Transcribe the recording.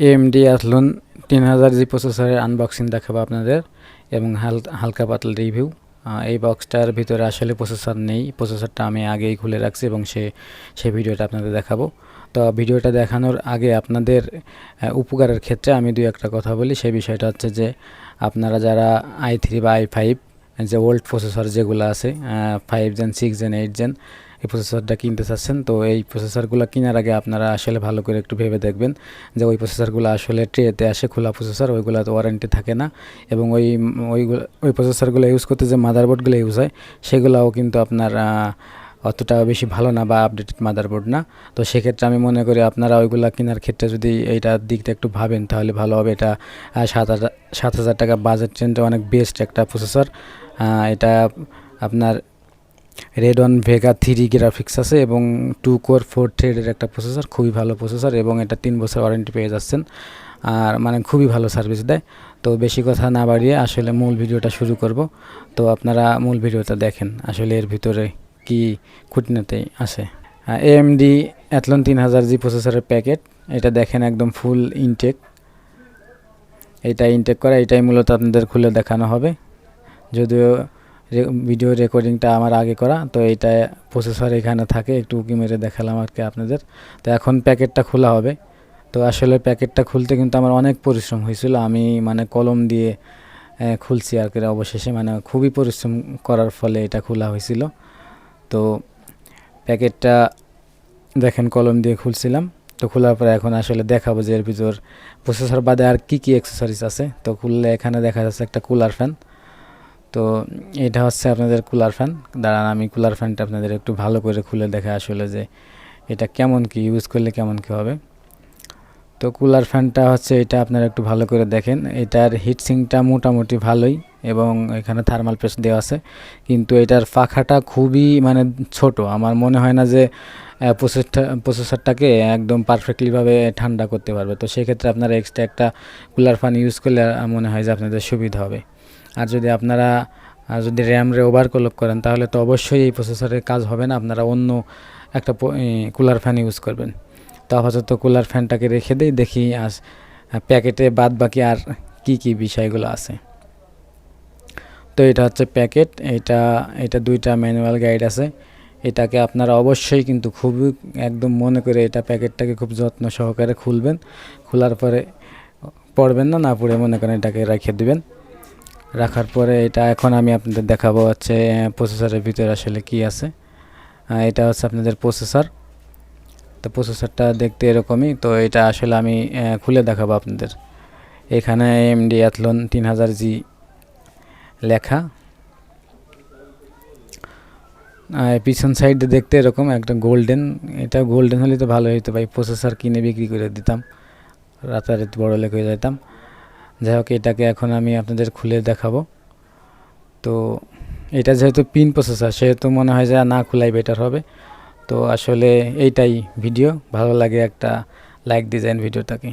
AMD Athlon 3000G প্রসেসরের unboxing দেখাবো আপনাদের এবং হালকা পাতলা রিভিউ। এই বক্সটার ভিতরে আসলে প্রসেসর নেই, প্রসেসরটা আমি আগেই খুলে রাখছি এবং সেই ভিডিওটা আপনাদের দেখাবো। তো ভিডিওটা দেখানোর আগে আপনাদের উপকারের ক্ষেত্রে আমি দুই একটা কথা বলি। সেই বিষয়টা হচ্ছে যে আপনারা যারা i3 বা i5 যে ওল্ড প্রসেসর যেগুলো আছে 5 জেন 6 জেন 8 জেন এই প্রসেসরটা কিনতে চাচ্ছেন, তো এই প্রসেসরগুলো কেনার আগে আপনারা আসলে ভালো করে একটু ভেবে দেখবেন যে ওই প্রসেসরগুলো আসলে ট্রেতে আসে খোলা প্রসেসর, ওইগুলোতে ওয়ারেন্টি থাকে না এবং ওই প্রসেসরগুলো ইউজ করতে যে মাদারবোর্ডগুলো ইউজ হয় সেগুলোও কিন্তু আপনার অতটা বেশি ভালো না বা আপডেটেড মাদারবোর্ড না। তো সেক্ষেত্রে আমি মনে করি আপনারা ওইগুলো কেনার ক্ষেত্রে যদি এইটার দিকটা একটু ভাবেন তাহলে ভালো হবে। এটা 7,000 টাকা বাজেট রেঞ্জে অনেক বেস্ট একটা প্রসেসর। এটা আপনার রেডন ভেগা 3 গ্রাফিক্স আছে এবং 2 কোর 4 থ্রেডের একটা প্রসেসর, খুবই ভালো প্রসেসর এবং এটা 3 বছর ওয়ারেন্টি পেয়ে যাচ্ছেন আর মানে খুবই ভালো সার্ভিস দেয়। তো বেশি কথা না বাড়িয়ে আসলে মূল ভিডিওটা শুরু করব। তো আপনারা মূল ভিডিওটা দেখেন আসলে এর ভিতরে কি খুঁটিনাটি আছে। AMD Athlon 3000G প্রসেসরের প্যাকেট এটা দেখেন, একদম ফুল ইনটেক। এটা ইনটেক করা, এটাই মূলত আপনাদের খুলে দেখানো হবে, যদিও ভিডিও রেকর্ডিংটা আমার আগে করা। তো এইটা প্রসেসর এখানে থাকে, একটু উঁকি মেরে দেখালাম আর কি আপনাদের। তো এখন প্যাকেটটা খোলা হবে। তো আসলে প্যাকেটটা খুলতে কিন্তু আমার অনেক পরিশ্রম হয়েছিল, আমি মানে কলম দিয়ে খুলছি আর কি। অবশেষে মানে খুবই পরিশ্রম করার ফলে এটা খোলা হয়েছিল। তো প্যাকেটটা দেখেন কলম দিয়ে খুলছিলাম। তো খোলার পরে এখন আসলে দেখাবো যে এর ভিতর প্রসেসর বাদে আর কি কি অ্যাক্সেসরিজ আছে। তো খুললে এখানে দেখা যাচ্ছে একটা কুলার ফ্যান। তো এটা হচ্ছে আপনাদের কুলার ফ্যান। দাঁড়ান আমি কুলার ফ্যানটা আপনাদের একটু ভালো করে খুলে দেখা আসলে যে এটা কেমন কি ইউজ করলে কেমন কি হবে। তো কুলার ফ্যানটা হচ্ছে এটা আপনারা একটু ভালো করে দেখেন, এটার হিটসিংটা মোটামুটি ভালোই এবং এখানে থার্মাল পেস্ট দেওয়া আছে, কিন্তু এটার পাখাটা খুবই মানে ছোট। আমার মনে হয় না যে প্রসেসরটাকে একদম পারফেক্টলিভাবে ঠান্ডা করতে পারবে। তো সেক্ষেত্রে আপনারা এক্সট্রা একটা কুলার ফ্যান ইউজ করলে মনে হয় যে আপনাদের সুবিধা হবে। আর যদি আপনারা যদি র্যামরে ওভারক্লক করেন তাহলে তো অবশ্যই এই প্রসেসরের কাজ হবে না, আপনারা অন্য একটা কুলার ফ্যান ইউজ করবেন। তো আপাতত কুলার ফ্যানটাকে রেখে দিই, দেখি প্যাকেটে বাদ বাকি আর কি বিষয়গুলো আছে। তো এটা হচ্ছে প্যাকেট, এটা দুইটা ম্যানুয়াল গাইড আছে। এটাকে আপনারা অবশ্যই কিন্তু খুবই একদম মনে করে এটা প্যাকেটটাকে খুব যত্ন সহকারে খুলবেন। খোলার পরে পড়বেন না পড়ে মনে করেন এটাকে রেখে দিবেন। রাখার পরে এটা এখন আমি আপনাদের দেখাবো হচ্ছে প্রসেসরের ভিতরে আসলে কি আছে। এটা হচ্ছে আপনাদের প্রসেসর। তো প্রসেসরটা দেখতে এরকমই। তো এটা আসলে আমি খুলে দেখাবো আপনাদের। এখানে AMD Athlon 3000G লেখা, পিছন সাইডে দেখতে এরকম একটা গোল্ডেন। এটা গোল্ডেন হলে তো ভালো হইতো ভাই, প্রসেসর কিনে বিক্রি করে দিতাম, রাতারাতি বড় লোক হয়ে যেতাম। যাই হোক, এটাকে এখন আমি আপনাদের খুলে দেখাবো। তো এটা যেহেতু পিন প্রসেসর সেহেতু মনে হয় যে না খোলাই বেটার হবে। তো আসলে এইটাই ভিডিও, ভালো লাগে একটা লাইক ডিজাইন ভিডিওটাকে।